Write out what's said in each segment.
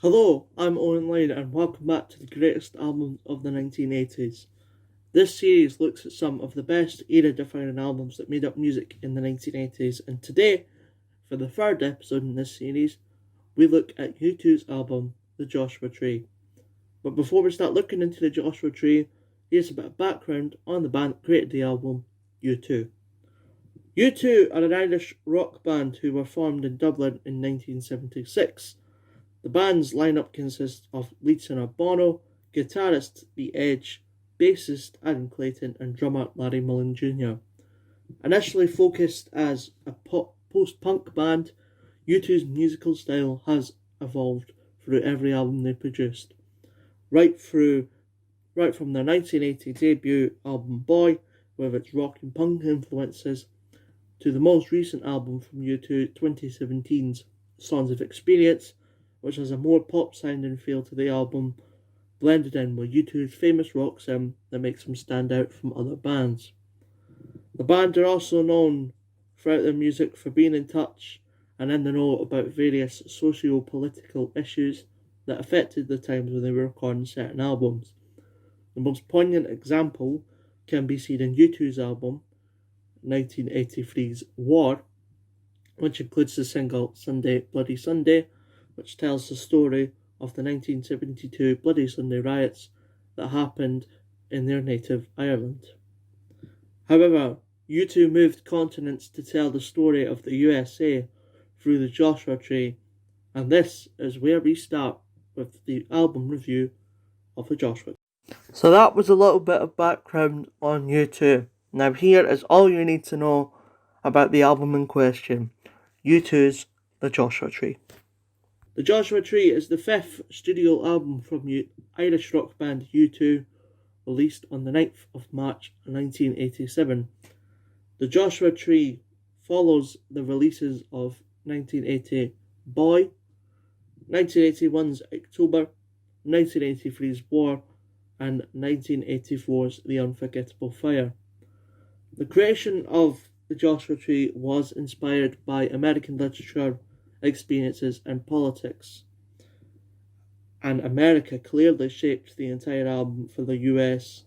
Hello, I'm Owen Lane and welcome back to the greatest albums of the 1980s. This series looks at some of the best era-defining albums that made up music in the 1980s, and today, for the third episode in this series, we look at U2's album, The Joshua Tree. But before we start looking into the Joshua Tree, here's a bit of background on the band that created the album, U2. U2 are an Irish rock band who were formed in Dublin in 1976. The band's lineup consists of lead singer Bono, guitarist The Edge, bassist Adam Clayton, and drummer Larry Mullen Jr. Initially focused as a post-punk band, U2's musical style has evolved through every album they produced. Right from their 1980 debut album Boy, with its rock and punk influences, to the most recent album from U2, 2017's Songs of Experience, which has a more pop-sounding feel to the album, blended in with U2's famous rock sound that makes them stand out from other bands. The band are also known throughout their music for being in touch and in the know about various socio-political issues that affected the times when they were recording certain albums. The most poignant example can be seen in U2's album, 1983's War, which includes the single Sunday Bloody Sunday, which tells the story of the 1972 Bloody Sunday riots that happened in their native Ireland. However, U2 moved continents to tell the story of the USA through the Joshua Tree, and this is where we start with the album review of the Joshua. So that was a little bit of background on U2. Now here is all you need to know about the album in question, U2's The Joshua Tree. The Joshua Tree is the fifth studio album from Irish rock band U2, released on the 9th of March 1987. The Joshua Tree follows the releases of 1980 Boy, 1981's October, 1983's War, and 1984's The Unforgettable Fire. The creation of the Joshua Tree was inspired by American literature, experiences, and politics. And America clearly shaped the entire album for the US.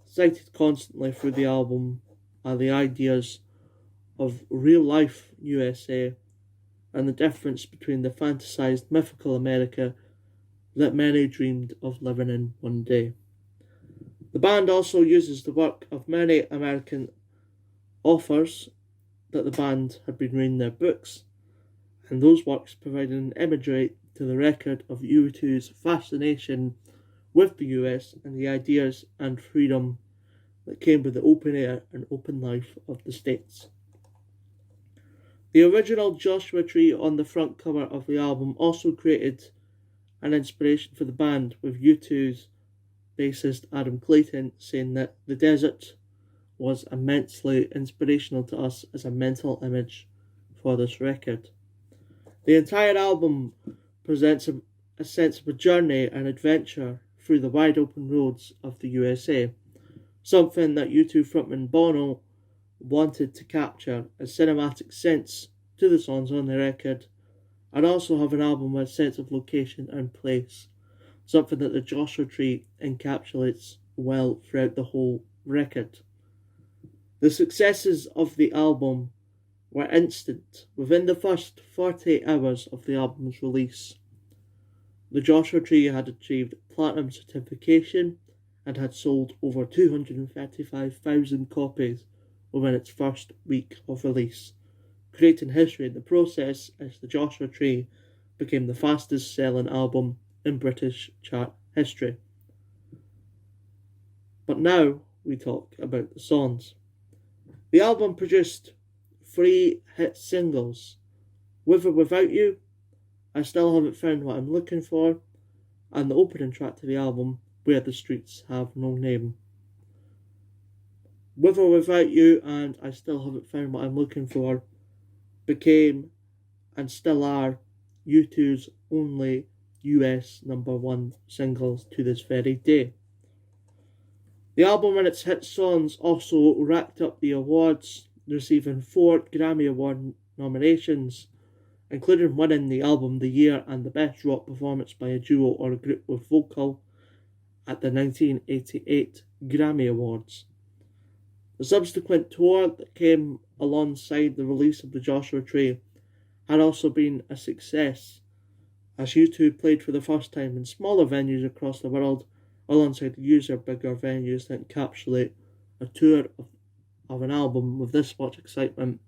Cited constantly through the album are the ideas of real life USA and the difference between the fantasized mythical America that many dreamed of living in one day. The band also uses the work of many American authors that the band had been reading their books, and those works provided an imagery to the record of U2's fascination with the US and the ideas and freedom that came with the open air and open life of the States. The original Joshua Tree on the front cover of the album also created an inspiration for the band, with U2's bassist Adam Clayton saying that the desert was immensely inspirational to us as a mental image for this record. The entire album presents a sense of a journey and adventure through the wide open roads of the USA, something that U2 frontman Bono wanted to capture a cinematic sense to the songs on the record, and also have an album with a sense of location and place, something that the Joshua Tree encapsulates well throughout the whole record. The successes of the album were instant within the first 48 hours of the album's release. The Joshua Tree had achieved platinum certification and had sold over 235,000 copies within its first week of release, creating history in the process as the Joshua Tree became the fastest selling album in British chart history. But now we talk about the songs. The album produced 3 hit singles: With or Without You, I Still Haven't Found What I'm Looking For, and the opening track to the album, Where the Streets Have No Name. With or Without You and I Still Haven't Found What I'm Looking For became and still are U2's only US number 1 singles to this very day. The album and its hit songs also racked up the awards, receiving 4 Grammy Award nominations, including winning the Album of the Year and the Best Rock Performance by a Duo or a Group with Vocal at the 1988 Grammy Awards. The subsequent tour that came alongside the release of the Joshua Tree had also been a success, as U2 played for the first time in smaller venues across the world alongside user bigger venues that encapsulate a tour of an album with this much excitement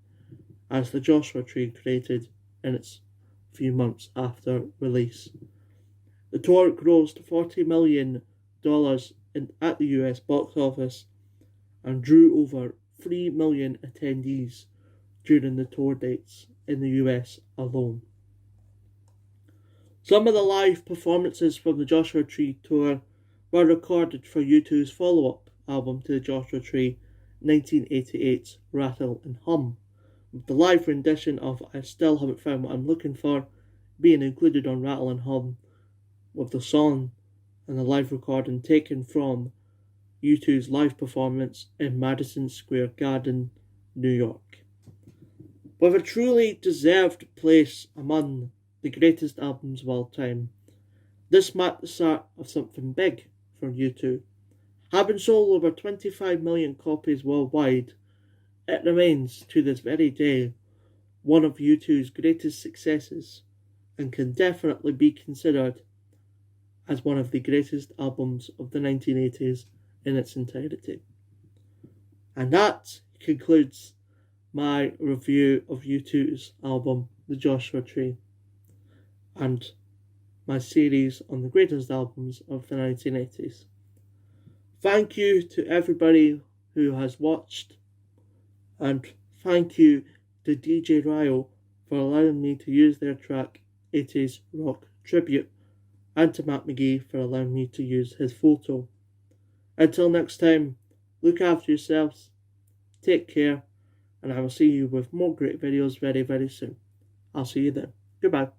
as the Joshua Tree created in its few months after release. The tour grossed $40 million at the US box office and drew over 3 million attendees during the tour dates in the US alone. Some of the live performances from the Joshua Tree tour were recorded for U2's follow-up album to the Joshua Tree, 1988's Rattle and Hum, with the live rendition of I Still Haven't Found What I'm Looking For being included on Rattle and Hum, with the song and the live recording taken from U2's live performance in Madison Square Garden, New York. With a truly deserved place among the greatest albums of all time, this marked the start of something big for U2. Having sold over 25 million copies worldwide, it remains to this very day one of U2's greatest successes and can definitely be considered as one of the greatest albums of the 1980s in its entirety. And that concludes my review of U2's album, The Joshua Tree, and my series on the greatest albums of the 1980s. Thank you to everybody who has watched, and thank you to DJ Ryo for allowing me to use their track 80s Rock Tribute, and to Matt McGee for allowing me to use his photo. Until next time, look after yourselves, take care, and I will see you with more great videos very, very soon. I'll see you then. Goodbye.